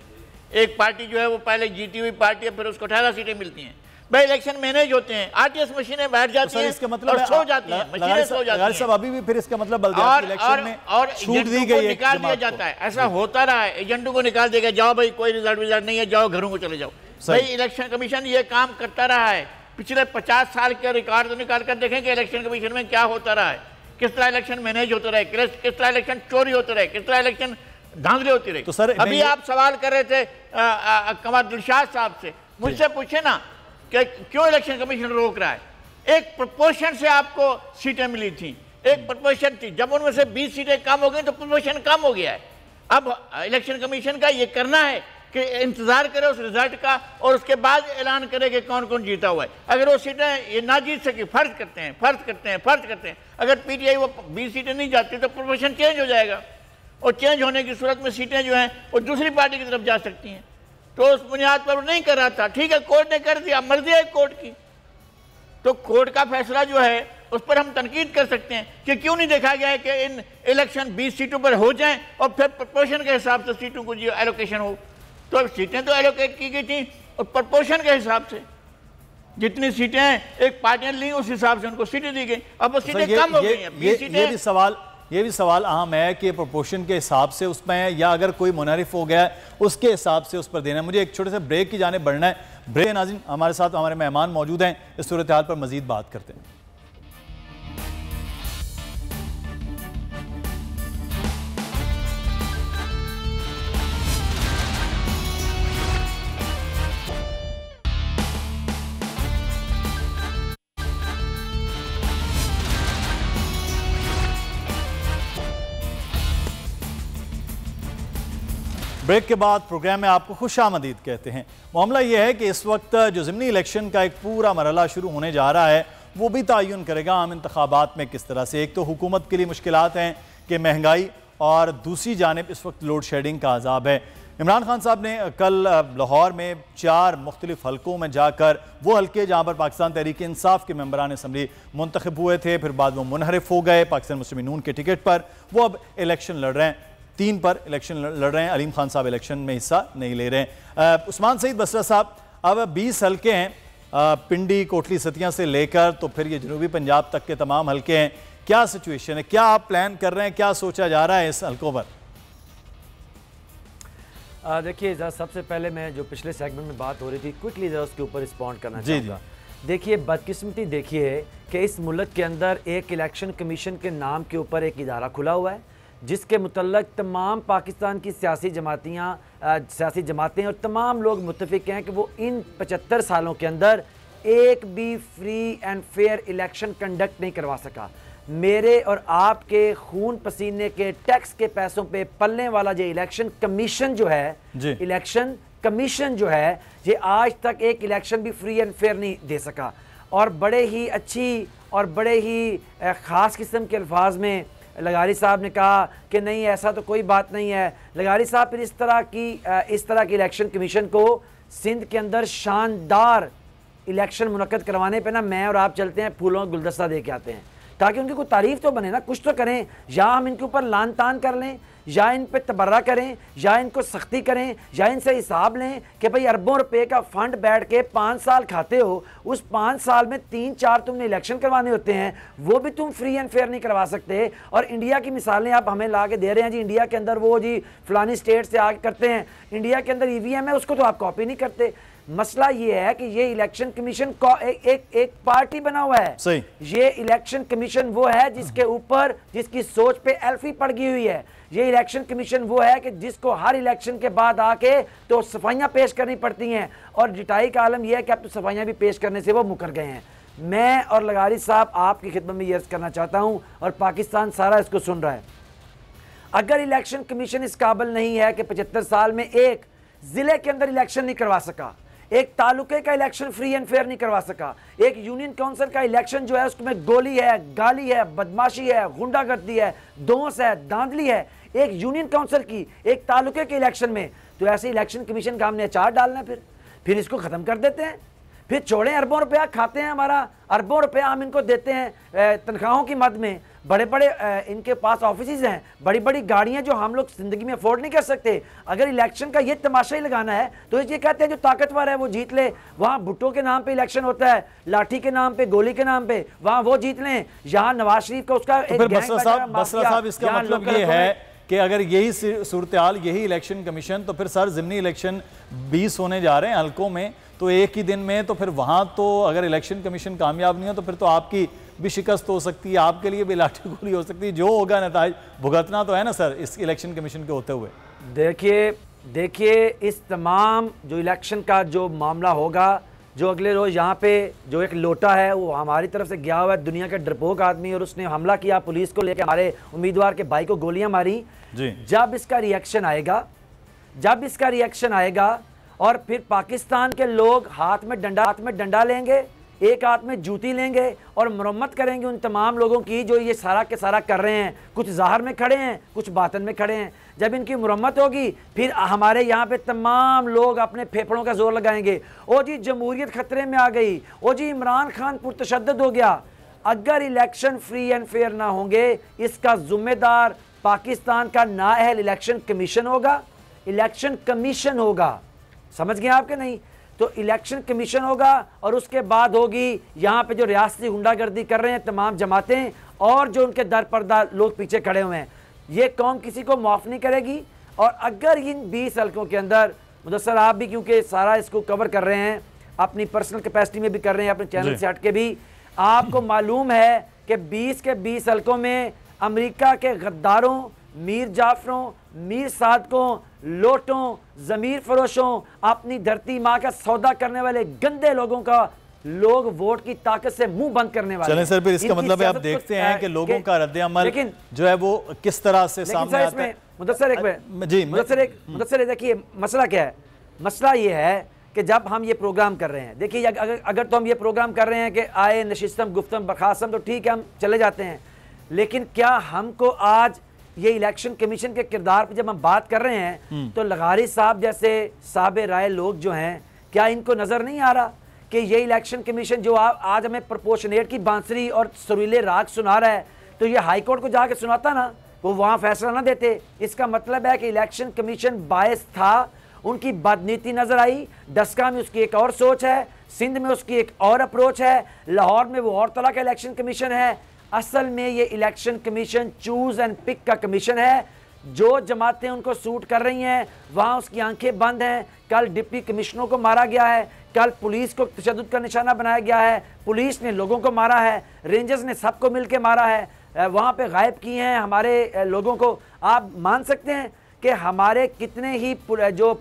एक पार्टी जो है वो पहले जीती हुई पार्टी है, फिर उसको 18 सीटें मिलती हैं। भाई इलेक्शन मैनेज होते हैं, आरटीएस मशीनें बैठ जाती हैं इसका मतलब और सो जाती हैं, मशीनें सो जाती हैं। सब अभी भी फिर इसका मतलब बल्दियाती इलेक्शन में छूट दी गई है, निकाल दिया जाता है। ऐसा होता रहा है, एजेंटों को निकाल देगा, जाओ भाई कोई रिजल्ट नहीं है, जाओ घरों को चले जाओ। भाई इलेक्शन कमीशन ये काम करता रहा है, पिछले 50 साल के रिकॉर्ड तो निकाल कर देखें कि इलेक्शन कमीशन में क्या होता रहा है, किस तरह इलेक्शन मैनेज होता रहे, किस तरह इलेक्शन चोरी होते रहे, किस तरह इलेक्शन धांधली होती रही। तो सर अभी आप सवाल कर रहे थे कमर दिलशाद साहब से, मुझसे पूछे ना कि क्यों इलेक्शन कमीशन रोक रहा है। एक प्रोपोर्शन से आपको सीटें मिली थी, एक प्रोपोर्शन थी, जब उनमें से 20 सीटें कम हो गई तो प्रोपोर्शन कम हो गया है। अब इलेक्शन कमीशन का ये करना है कि इंतजार करे उस रिजल्ट का और उसके बाद ऐलान करे कि कौन कौन जीता हुआ है। अगर वो सीटें ये ना जीत सकी, फर्ज करते हैं, अगर पीटीआई वो 20 सीटें नहीं जाती तो प्रोपोर्शन चेंज हो जाएगा, और चेंज होने की सूरत में सीटें जो हैं वो दूसरी पार्टी की तरफ जा सकती हैं। तो उस बुनियाद पर वो नहीं कर रहा था, ठीक है, कोर्ट ने कर दिया, मर्जी है कोर्ट की, तो कोर्ट का फैसला जो है उस पर हम तनकीद कर सकते हैं कि क्यों नहीं देखा गया है कि इन इलेक्शन 20 सीटों पर हो जाएं और फिर प्रपोर्शन के हिसाब से सीटों को जो एलोकेशन हो। तो सीटें तो एलोकेट की गई थी और प्रपोर्शन के हिसाब से, जितनी सीटें एक पार्टी ने ली उस हिसाब से उनको सीटें दी गई। अब वो सीटें कम हो गई हैं, 20 सीटें। ये भी सवाल अहम है कि प्रोपोर्शन के हिसाब से उसमें, या अगर कोई मुनारिफ हो गया है उसके हिसाब से उस पर देना है। मुझे एक छोटे से ब्रेक की जाने बढ़ना है। ब्रेक नाज़रीन, हमारे साथ हमारे मेहमान मौजूद हैं, इस सूरत हाल पर मजीद बात करते हैं। ब्रेक के बाद प्रोग्राम में आपको खुशामदीद कहते हैं। मामला यह है कि इस वक्त जो ज़िमनी इलेक्शन का एक पूरा मरहला शुरू होने जा रहा है वो भी तयन करेगा आम इंतखाबात में किस तरह से। एक तो हुकूमत के लिए मुश्किलात हैं कि महंगाई, और दूसरी जानिब इस वक्त लोड शेडिंग का अजाब है। इमरान खान साहब ने कल लाहौर में 4 मुख्तलिफ हलकों में जाकर, वो हल्के जहाँ पर पाकिस्तान तहरीक इंसाफ के मेंबरान असम्बली मुंतखब हुए थे, फिर बाद वो मुनहरिफ हो गए पाकिस्तान मुस्लिम नून के टिकट पर, वो अब इलेक्शन लड़ रहे हैं। 3 पर इलेक्शन लड़ रहे हैं। अलीम खान साहब इलेक्शन में हिस्सा नहीं ले रहे हैं। उस्मान सईद बसरा साहब, अब 20 हल्के हैं, पिंडी कोटली सतिया से लेकर तो फिर ये जनूबी पंजाब तक के तमाम हल्के हैं। क्या सिचुएशन है, क्या आप प्लान कर रहे हैं, क्या सोचा जा रहा है इस हल्कों पर? देखिए ज़रा सबसे पहले मैं जो पिछले सेगमेंट में बात हो रही थी, क्विकली ज़रा उसके ऊपर रिस्पॉन्ड करना चाहूँगा। देखिए बदकिस्मती देखिए कि इस मुल्क के अंदर एक इलेक्शन कमीशन के नाम के ऊपर एक इदारा खुला हुआ है जिसके मुतल्लक तमाम पाकिस्तान की सियासी जमातें और तमाम लोग मुत्तफिक हैं कि वो इन 75 सालों के अंदर एक भी free and fair election conduct नहीं करवा सका। मेरे और आपके खून पसीने के टैक्स के पैसों पे पलने वाला जो इलेक्शन कमीशन जो है, इलेक्शन कमीशन जो है, ये आज तक एक इलेक्शन भी फ्री एंड फेयर नहीं दे सका। और बड़े ही अच्छी और बड़े ही ख़ास किस्म के अल्फाज में लगारी साहब ने कहा कि नहीं ऐसा तो कोई बात नहीं है। लगारी साहब फिर इस तरह की इलेक्शन कमीशन को सिंध के अंदर शानदार इलेक्शन मुनक्कद करवाने पे ना मैं और आप चलते हैं, फूलों का गुलदस्ता दे के आते हैं ताकि उनकी कोई तारीफ तो बने ना, कुछ तो करें। या हम इनके ऊपर लान तान कर लें, या इन पे तबर्रा करें, या इनको सख्ती करें, या इनसे हिसाब लें कि भाई अरबों रुपए का फंड बैठ के 5 साल खाते हो, उस 5 साल में 3-4 तुमने इलेक्शन करवाने होते हैं, वो भी तुम फ्री एंड फेयर नहीं करवा सकते। और इंडिया की मिसालें आप हमें ला के दे रहे हैं जी, इंडिया के अंदर वो जी फलानी स्टेट से आके करते हैं, इंडिया के अंदर EVM है उसको तो आप कॉपी नहीं करते। मसला ये है कि ये इलेक्शन कमीशन एक पार्टी बना हुआ है। सही। ये इलेक्शन कमीशन वो है जिसके ऊपर, जिसकी सोच पे एल्फी पड़ गई हुई है। ये इलेक्शन कमीशन वो है कि जिसको हर इलेक्शन के बाद आके तो सफाइयां पेश करनी पड़ती हैं, और जिटाई का आलम यह है कि अब तो सफाइयां भी पेश करने से वो मुकर गए हैं। मैं और लगारी साहब आपकी खिदमत में ये अर्ज करना चाहता हूं, और पाकिस्तान सारा इसको सुन रहा है, अगर इलेक्शन कमीशन इस काबिल नहीं है कि 75 साल में एक जिले के अंदर इलेक्शन नहीं करवा सका, एक तालुके का इलेक्शन फ्री एंड फेयर नहीं करवा सका, एक यूनियन काउंसिल का इलेक्शन जो है उसमें गोली है, गाली है, बदमाशी है, गुंडागर्दी है, दोष है, धांधली है, एक यूनियन काउंसिल की एक तालुके के इलेक्शन में, तो ऐसे इलेक्शन कमीशन का हमने अचार डालना है। फिर इसको ख़त्म कर देते हैं, फिर छोड़ें, अरबों रुपया खाते हैं हमारा, अरबों रुपया हम इनको देते हैं तनख्वाहों की मद में। बड़े बड़े इनके पास ऑफिसेज हैं, बड़ी बड़ी गाड़ियां जो हम लोग जिंदगी में अफोर्ड नहीं कर सकते। अगर इलेक्शन का ये तमाशा ही लगाना है तो ये कहते हैं जो ताकतवर है वो जीत ले। वहाँ भुट्टो के नाम पे इलेक्शन होता है, लाठी के नाम पे, गोली के नाम पे, वहाँ वो जीत लें। यहाँ नवाज शरीफ का उसका तो बसरा साहब इसका मतलब ये है कि अगर यही सूरत हाल, यही इलेक्शन कमीशन, तो फिर सर ज़िमनी इलेक्शन 20 होने जा रहे हैं हल्कों में, तो एक ही दिन में, तो फिर वहाँ तो अगर इलेक्शन कमीशन कामयाब नहीं हो तो फिर तो आपकी भी शिकस्त हो सकती है, आपके लिए भी लाठी गोली हो सकती है। जो होगा नताज भुगतना तो है ना सर इस इलेक्शन कमीशन के होते हुए। देखिए इस तमाम जो इलेक्शन का जो मामला होगा, जो अगले रोज़ यहाँ पे जो एक लोटा है वो हमारी तरफ से गया हुआ है, दुनिया का डरपोक आदमी, और उसने हमला किया पुलिस को लेकर, हमारे उम्मीदवार के भाई को गोलियां मारी जी। जब इसका रिएक्शन आएगा और फिर पाकिस्तान के लोग हाथ में डंडा लेंगे, एक हाथ में जूती लेंगे और मरम्मत करेंगे उन तमाम लोगों की जो ये सारा के सारा कर रहे हैं। कुछ ज़ाहिर में खड़े हैं, कुछ बातन में खड़े हैं। जब इनकी मुरम्मत होगी फिर हमारे यहाँ पे तमाम लोग अपने फेफड़ों का जोर लगाएंगे, ओ जी जमहूरियत खतरे में आ गई, ओ जी इमरान खान पुरतशद्दद हो गया। अगर इलेक्शन फ्री एंड फेयर ना होंगे, इसका जिम्मेदार पाकिस्तान का नाअहल इलेक्शन कमीशन होगा। समझ गए आपके नहीं? तो इलेक्शन कमीशन होगा और उसके बाद होगी यहाँ पे जो रियासती गुंडागर्दी कर रहे हैं तमाम जमातें और जो उनके दर पर्दा लोग पीछे खड़े हुए हैं, ये कौम किसी को माफ़ नहीं करेगी। और अगर इन 20 हल्कों के अंदर, मुदस्सर आप भी क्योंकि सारा इसको कवर कर रहे हैं, अपनी पर्सनल कैपेसिटी में भी कर रहे हैं, अपने चैनल से हट के भी, आपको मालूम है कि 20 के 20 हल्कों में अमेरिका के गद्दारों, मीर जाफरों, मीर सादकों, लोटों, जमीर फरोशों, अपनी धरती माँ का सौदा करने वाले गंदे लोगों का लोग वोट की ताकत से मुंह बंद करने वाले। चलें सर, फिर इसका मतलब है आप देखते हैं कि लोगों का रद्द-ए-अमल जो है वो किस तरह से सामने आता है। मुदस्सर एक मिनट जी, मुदस्सर देखिए मसला क्या है। मसला ये है कि जब हम ये प्रोग्राम कर रहे हैं, देखिए अगर तो हम ये प्रोग्राम कर रहे हैं कि आए नशिस्तम गुफ्तम बखासम तो ठीक है, हम चले जाते हैं, लेकिन क्या हमको आज ये इलेक्शन कमीशन के किरदार पर जब हम बात कर रहे हैं तो लगारी साहब जैसे साहब राय लोग जो हैं, क्या इनको नजर नहीं आ रहा कि ये इलेक्शन कमीशन जो आज हमें प्रोपोर्शनेट की बांसुरी और सुरीले राग सुना रहा है, तो ये हाई कोर्ट को जाके सुनाता ना, वो वहाँ फैसला ना देते। इसका मतलब है कि इलेक्शन कमीशन बायस था, उनकी बदनीति नजर आई। डस्का में उसकी एक और सोच है, सिंध में उसकी एक और अप्रोच है, लाहौर में वो और तरह का इलेक्शन कमीशन है। असल में ये election commission choose and pick का कमीशन है। जो जमातें उनको सूट कर रही हैं वहाँ उसकी आंखें बंद हैं। कल डिप्टी कमिश्नरों को मारा गया है, कल पुलिस को तशद्दुद का निशाना बनाया गया है, पुलिस ने लोगों को मारा है, रेंजर्स ने सबको मिलकर मारा है, वहाँ पे गायब किए हैं हमारे लोगों को। आप मान सकते हैं कि हमारे कितने ही जो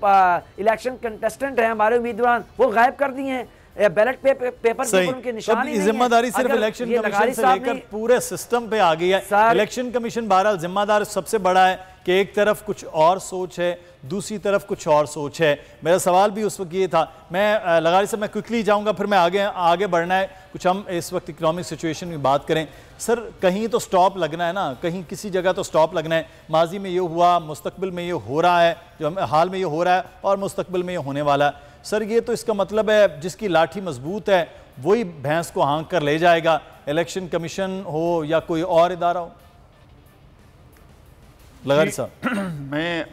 इलेक्शन कंटेस्टेंट हैं, हमारे उम्मीदवार, वो गायब कर दिए हैं। बैलेट पेपर के उनके निशान ही नहीं है। जिम्मेदारी सिर्फ इलेक्शन कमीशन से लेकर पूरे सिस्टम पे आ गई है। इलेक्शन कमीशन बहरहाल जिम्मेदार सबसे बड़ा है कि एक तरफ कुछ और सोच है, दूसरी तरफ कुछ और सोच है। मेरा सवाल भी उस वक्त ये था, मैं लगारी से मैं क्विकली जाऊंगा, फिर मैं आगे बढ़ना है। कुछ हम इस वक्त इकोनॉमिक सिचुएशन की बात करें सर, कहीं तो स्टॉप लगना है ना, कहीं किसी जगह तो स्टॉप लगना है। माजी में ये हुआ, मुस्तकबिल में ये हो रहा है, जो हाल में ये हो रहा है और मुस्तकबिल में ये होने वाला है। सर ये तो इसका मतलब है जिसकी लाठी मजबूत है वही भैंस को हाँक कर ले जाएगा, इलेक्शन कमीशन हो या कोई और इदारा हो। लगारी साहब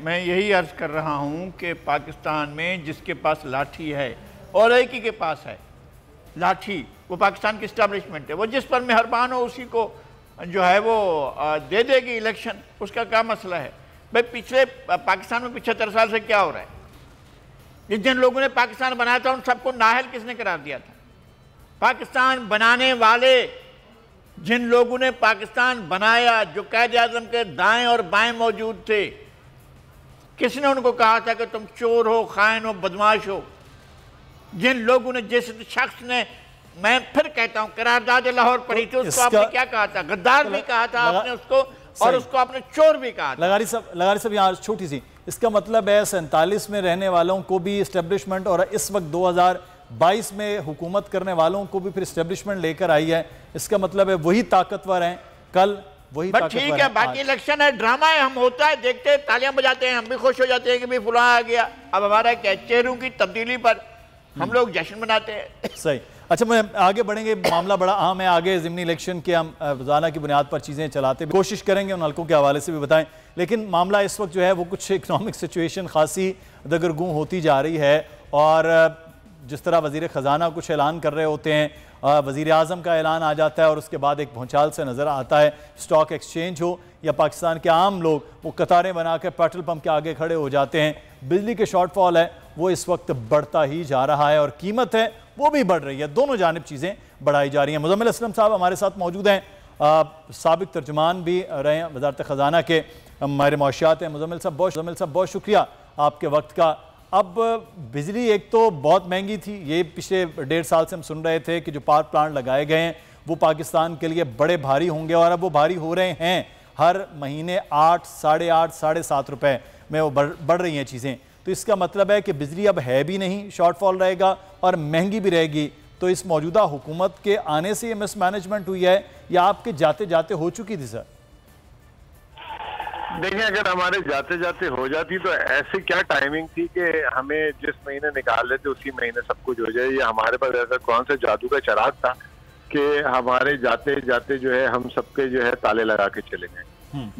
मैं यही अर्ज कर रहा हूं कि पाकिस्तान में जिसके पास लाठी है और एक ही के पास है लाठी, वो पाकिस्तान की इस्टेब्लिशमेंट है। वो जिस पर मेहरबान हो उसी को जो है वो दे देगी इलेक्शन। उसका क्या मसला है भाई? पिछले पाकिस्तान में 75 साल से क्या हो रहा है? जिन लोगों ने पाकिस्तान बनाया था उन सबको नाअहल किसने करार दिया था? पाकिस्तान बनाने वाले जिन लोगों ने पाकिस्तान बनाया, जो कायदे आज़म के दाएं और बाएं मौजूद थे, किसने उनको कहा था कि तुम चोर हो, खाइन हो, बदमाश हो? जिन लोगों ने, जिस शख्स ने, मैं फिर कहता हूं, करारदाद लाहौर पढ़ी थी, उसको आपने क्या कहा था? गद्दार भी कहा था आपने उसको, और उसको आपने चोर भी कहा था। लगारी साहब यहाँ छोटी सी, इसका मतलब है 47 में रहने वालों को भी इस्टेब्लिशमेंट और इस वक्त 2022 में हुकूमत करने वालों को भी फिर इस्टेब्लिशमेंट लेकर आई है। इसका मतलब है वही ताकतवर हैं, कल वही ताकतवर हैं। ठीक है, बाकी इलेक्शन है, ड्रामा है, हम होता है, देखते हैं, तालियां बजाते हैं, हम भी खुश हो जाते हैं कि भाई फुला आ गया। अब हमारा क्या, चेहरों की तब्दीली पर हम लोग जश्न मनाते हैं। सही। अच्छा, मैं आगे बढ़ेंगे, मामला बड़ा अहम है। आगे ज़िमनी इलेक्शन के हम रोज़ाना की बुनियाद पर चीज़ें चलाते कोशिश करेंगे, उन हल्कों के हवाले से भी बताएं। लेकिन मामला इस वक्त जो है वो कुछ इकनॉमिक सिचुएशन खासी दगरगूं होती जा रही है, और जिस तरह वज़ीर ख़जाना कुछ ऐलान कर रहे होते हैं, वज़ीर आज़म का ऐलान आ जाता है और उसके बाद एक भूचाल से नज़र आता है। स्टॉक एक्सचेंज हो या पाकिस्तान के आम लोग, वो कतारें बनाकर पेट्रोल पंप के आगे खड़े हो जाते हैं। बिजली के शॉर्टफॉल है वो इस वक्त बढ़ता ही जा रहा है, और कीमत है वो भी बढ़ रही है। दोनों जानिब चीज़ें बढ़ाई जा रही हैं। मुज़म्मिल असलम साहब हमारे साथ मौजूद हैं, साबिक तर्जुमान भी रहे हैं वज़ारत ख़जाना के, हमारे मौशियात हैं। मुज़म्मिल साहब बहुत शुक्रिया आपके वक्त का। अब बिजली एक तो बहुत महंगी थी, ये पिछले 1.5 साल से हम सुन रहे थे कि जो पावर प्लांट लगाए गए हैं वो पाकिस्तान के लिए बड़े भारी होंगे, और अब वो भारी हो रहे हैं। हर महीने 8, साढ़े 8, साढ़े 7 रुपये में वो बढ़ रही हैं चीज़ें। तो इसका मतलब है कि बिजली अब है भी नहीं, शॉर्टफॉल रहेगा और महंगी भी रहेगी। तो इस मौजूदा हुकूमत के आने से ये मिसमैनेजमेंट हुई है या आपके जाते जाते हो चुकी थी सर? देखिए, अगर हमारे जाते जाते हो जाती तो ऐसी क्या टाइमिंग थी कि हमें जिस महीने निकाल रहे थे उसी महीने सब कुछ हो जाए। ये हमारे पास ऐसा कौन सा जादू का चिराग था कि हमारे जाते जाते जो है हम सबके जो है ताले लगा के चले गए।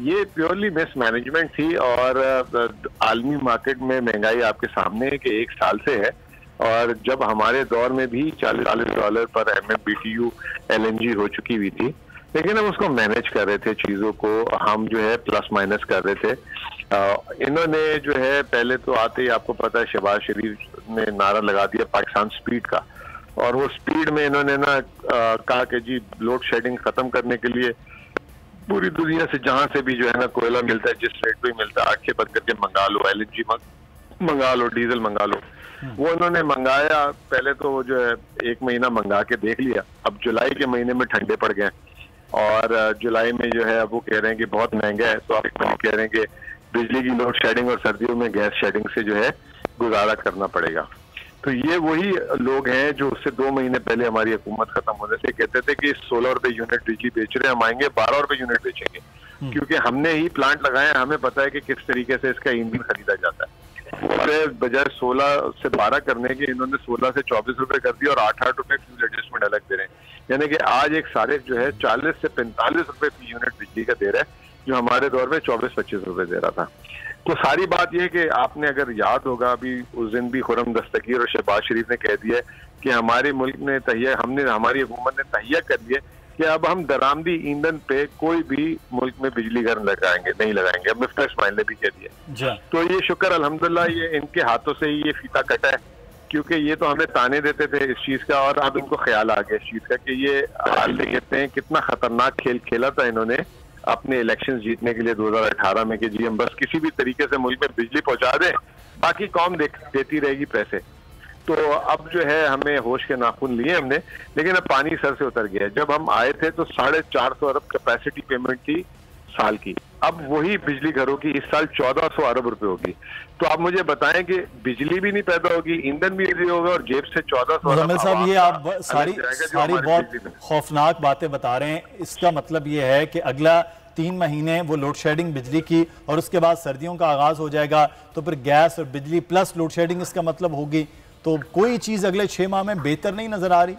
ये प्योरली मिसमैनेजमेंट थी, और आलमी मार्केट में महंगाई आपके सामने है कि 1 साल से है, और जब हमारे दौर में भी $40 पर MMBTU LNG हो चुकी हुई थी, लेकिन हम उसको मैनेज कर रहे थे, चीज़ों को हम जो है प्लस माइनस कर रहे थे। इन्होंने जो है पहले तो आते ही आपको पता है शहबाज शरीफ ने नारा लगा दिया पाकिस्तान स्पीड का, और वो स्पीड में इन्होंने ना कहा कि जी लोड शेडिंग खत्म करने के लिए पूरी दुनिया से जहां से भी जो है ना कोयला मिलता है, जिस रेट पे मिलता है, आंखें बंद करके मंगा लो, LNG मंगा लो, डीजल मंगा लो। वो उन्होंने मंगाया, पहले तो वो जो है 1 महीना मंगा के देख लिया। अब जुलाई के महीने में ठंडे पड़ गए, और जुलाई में जो है अब वो कह रहे हैं कि बहुत महंगा है, तो आप कह रहे हैं कि बिजली की लोड शेडिंग और सर्दियों में गैस शेडिंग से जो है गुजारा करना पड़ेगा। तो ये वही लोग हैं जो उससे 2 महीने पहले हमारी हुकूमत खत्म होने से कहते थे कि 16 रुपए यूनिट बिजली बेच रहे हैं, हम आएंगे 12 रुपए यूनिट बेचेंगे, क्योंकि हमने ही प्लांट लगाए, हमें पता है कि किस तरीके से इसका ईंधन खरीदा जाता है। और बजाय 16 से 12 करने के इन्होंने 16 से 24 रुपए कर दिया, और 8-8 रुपए फ्यूल एडजस्टमेंट अलग दे रहे हैं। यानी कि आज एक सारिफ जो है 40 से 45 रुपए फी यूनिट बिजली का दे रहा है, जो हमारे दौर में 24-25 रुपए दे रहा था। तो सारी बात यह कि आपने अगर याद होगा, अभी उस दिन भी खुर्रम दस्तगीर और शहबाज शरीफ ने कह दिया कि हमारे मुल्क ने हमारी हुकूमत ने तहिया कर दिया कि अब हम दरामदी ईंधन पे कोई भी मुल्क में बिजली घर नहीं लगाएंगे। अब मिफ्ता इस्माइल ने भी कह दिया। तो ये शुक्र अल्हम्दुलिल्लाह ये इनके हाथों से ही ये फीता कटा है, क्योंकि ये तो हमें ताने देते थे इस चीज का, और अब इनको ख्याल आ गया इस चीज का कि ये हाल कहते हैं कितना खतरनाक खेल खेला था इन्होंने अपने इलेक्शंस जीतने के लिए 2018 में, कि जी हम बस किसी भी तरीके से मुल्क में बिजली पहुंचा दें, बाकी कौम देती रहेगी पैसे। तो अब जो है हमें होश के नाखून लिए हमने, लेकिन अब पानी सर से उतर गया है। जब हम आए थे तो 450 अरब कैपेसिटी पेमेंट थी साल की, अब वही बिजली घरों की इस साल 1400 अरब रुपए होगी। तो आप मुझे बताएं कि बिजली भी नहीं पैदा होगी, ईंधन भी नहीं होगा, और जेब से 1400 मुज़म्मिल साहब ये आप सारी बहुत खौफनाक बातें बता रहे हैं। इसका मतलब ये है कि अगला 3 महीने वो लोड शेडिंग बिजली की, और उसके बाद सर्दियों का आगाज हो जाएगा, तो फिर गैस और बिजली प्लस लोड शेडिंग इसका मतलब होगी। तो कोई चीज अगले 6 माह में बेहतर नहीं नजर आ रही?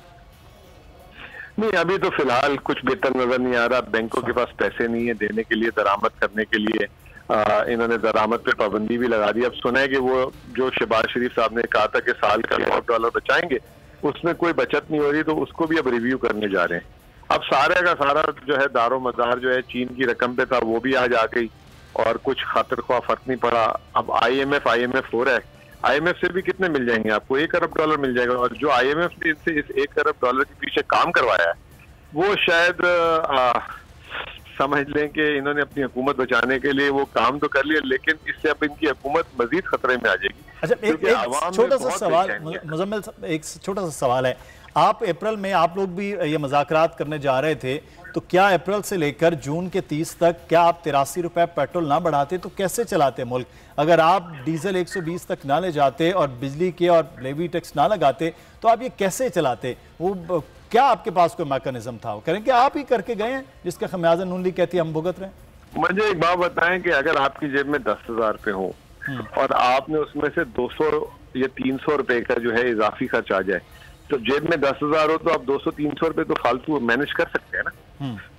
नहीं, अभी तो फिलहाल कुछ बेहतर नजर नहीं आ रहा। बैंकों के पास पैसे नहीं है देने के लिए, दरामद करने के लिए। इन्होंने दरामद पे पाबंदी भी लगा दी। अब सुना है कि वो जो शहबाज शरीफ साहब ने कहा था कि साल का $100 बचाएंगे, उसमें कोई बचत नहीं हो रही, तो उसको भी अब रिव्यू करने जा रहे हैं। अब सारे का सारा जो है दारो मदार जो है चीन की रकम पे था, वो भी आज आ गई, और कुछ खातिर ख्वाह फर्क नहीं पड़ा। अब IMF हो रहा है, IMF से भी कितने मिल जाएंगे आपको? $1 अरब मिल जाएगा, और जो IMF ने इनसे इस $1 अरब के पीछे काम करवाया है, वो शायद समझ लें कि इन्होंने अपनी हुकूमत बचाने के लिए वो काम तो कर लिया, लेकिन इससे अब इनकी हुकूमत मजीद खतरे में आ जाएगी। अच्छा, एक छोटा सा सवाल मुज़म्मिल साहब, एक छोटा सा सवाल है। आप अप्रैल में आप लोग भी ये मुज़ाकरात करने जा रहे थे, तो क्या अप्रैल से लेकर जून के 30 तक क्या आप 83 रुपए पेट्रोल ना बढ़ाते तो कैसे चलाते मुल्क? अगर आप डीजल 120 तक ना ले जाते और बिजली के और लेवी टैक्स ना लगाते, तो आप ये कैसे चलाते? वो क्या आपके पास कोई मैकेनिज्म था? वो करें कि आप ही करके गए हैं जिसका खमियाजा नून लीग कहती है हम भुगत रहे हैं? मुझे एक बात बताएं कि अगर आपकी जेब में 10,000 रुपए हो और आपने उसमें से 200 या 300 रुपए का जो है इजाफी खर्च आ जाए, तो जेब में 10,000 हो तो आप 200-300 रुपए तो फालतू मैनेज कर सकते हैं ना।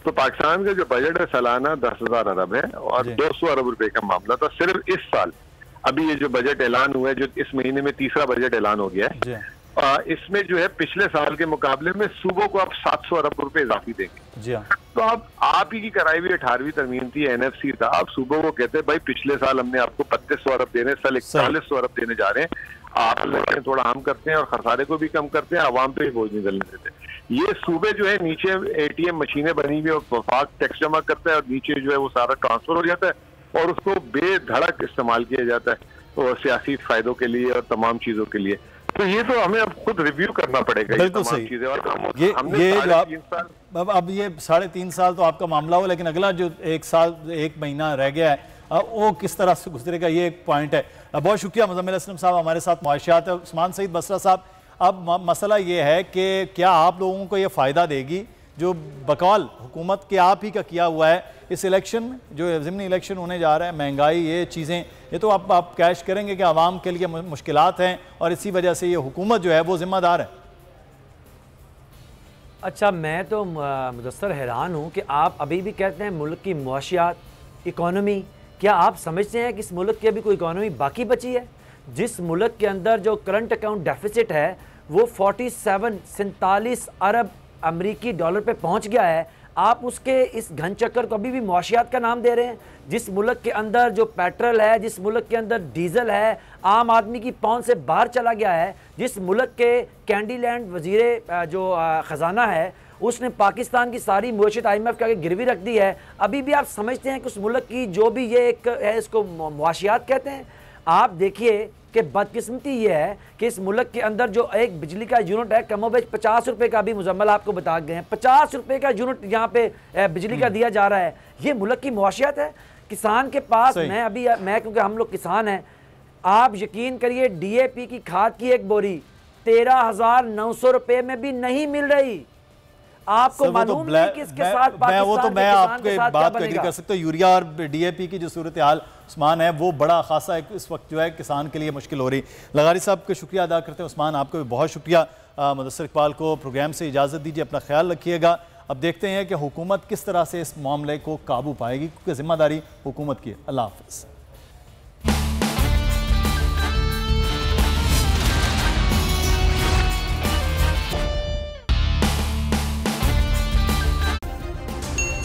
तो पाकिस्तान का जो बजट है सालाना 10,000 अरब है और 200 अरब रुपए का मामला था सिर्फ इस साल। अभी ये जो बजट ऐलान हुआ है, जो इस महीने में तीसरा बजट ऐलान हो गया है, इसमें जो है पिछले साल के मुकाबले में सूबों को आप 700 अरब रुपए इजाफी देंगे। जी हाँ। तो आप ही की कराई हुई 18वीं तरमीम थी, NFC था, आप सूबों को कहते हैं भाई पिछले साल हमने आपको 3200 अरब देने, साल 4100 अरब देने जा रहे हैं, आप लोग थोड़ा हम करते हैं और खसारे को भी कम करते हैं, आवाम पे भी बोझ नहीं डालने देते। ये सूबे जो है नीचे ATM मशीनें बनी हुई और वफाक टैक्स जमा करता है और नीचे जो है वो सारा ट्रांसफर हो जाता है और उसको बेधड़क इस्तेमाल किया जाता है तो सियासी फायदों के लिए और तमाम चीजों के लिए। तो ये तो हमें अब खुद रिव्यू करना पड़ेगा। बिल्कुल सही। चीजें और ये जो अब ये 3.5 साल तो आपका मामला हो, लेकिन अगला जो 1 साल 1 महीना रह गया है वो किस तरह से गुजरेगा, ये एक पॉइंट है। बहुत शुक्रिया मुज़म्मिल असलम साहब, हमारे साथ मुआशियात है उस्मान सईद बसरा साहब। अब मसला ये है कि क्या आप लोगों को ये फ़ायदा देगी जो बकौल हुकूमत के आप ही का किया हुआ है इस इलेक्शन में, जो ज़िमनी इलेक्शन होने जा रहा है, महंगाई, ये चीज़ें, ये तो आप कैश करेंगे कि आवाम के लिए मुश्किलात हैं और इसी वजह से ये हुकूमत जो है वो ज़िम्मेदार है। अच्छा, मैं तो मुदस्सर हैरान हूँ कि आप अभी भी कहते हैं मुल्क की मुआशियात, इकॉनमी। क्या आप समझते हैं कि इस मुल्क की अभी कोई इकॉनमी बाकी बची है? जिस मुल्क के अंदर जो करंट अकाउंट डेफिसिट है वो 47 अरब अमरीकी डॉलर पे पहुंच गया है, आप उसके इस घन चक्कर को अभी भी मुआशियात का नाम दे रहे हैं। जिस मुल्क के अंदर जो पेट्रोल है, जिस मुल्क के अंदर डीजल है, आम आदमी की पहुंच से बाहर चला गया है, जिस मुल्क के कैंडीलैंड वजीर जो ख़जाना है उसने पाकिस्तान की सारी मुआशियत IMF के आगे गिरवी रख दी है, अभी भी आप समझते हैं कि उस मुल्क की जो भी ये एक है इसको मुआशियात कहते हैं? आप देखिए कि बदकिस्मती ये है कि इस मुल्क के अंदर जो एक बिजली का यूनिट है कमोबेश 50 रुपए का, भी मुजम्मल आपको बता गए हैं, 50 रुपए का यूनिट यहाँ पे बिजली का दिया जा रहा है। ये मुल्क की मुआशियत है? किसान के पास मैं क्योंकि हम लोग किसान हैं, आप यकीन करिए DAP की खाद की एक बोरी 13,900 रुपए में भी नहीं मिल रही। आपको मालूम नहीं कि इसके साथ मैं आपके बात को एग्री कर सकता हूँ। यूरिया और DAP की जो सूरत हाल उस्मान है वो बड़ा खासा इस वक्त जो है किसान के लिए मुश्किल हो रही। लगारी साहब का शुक्रिया अदा करते हैं। उस्मान आपको भी बहुत शुक्रिया। मुदस्सर इकबाल को प्रोग्राम से इजाज़त दीजिए, अपना ख्याल रखिएगा। अब देखते हैं कि हुकूमत किस तरह से इस मामले को काबू पाएगी, क्योंकि जिम्मेदारी हुकूमत की है। अल्लाह हाफ़िज़।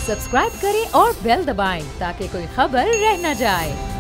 सब्सक्राइब करें और बेल दबाएं ताकि कोई खबर रह न जाए।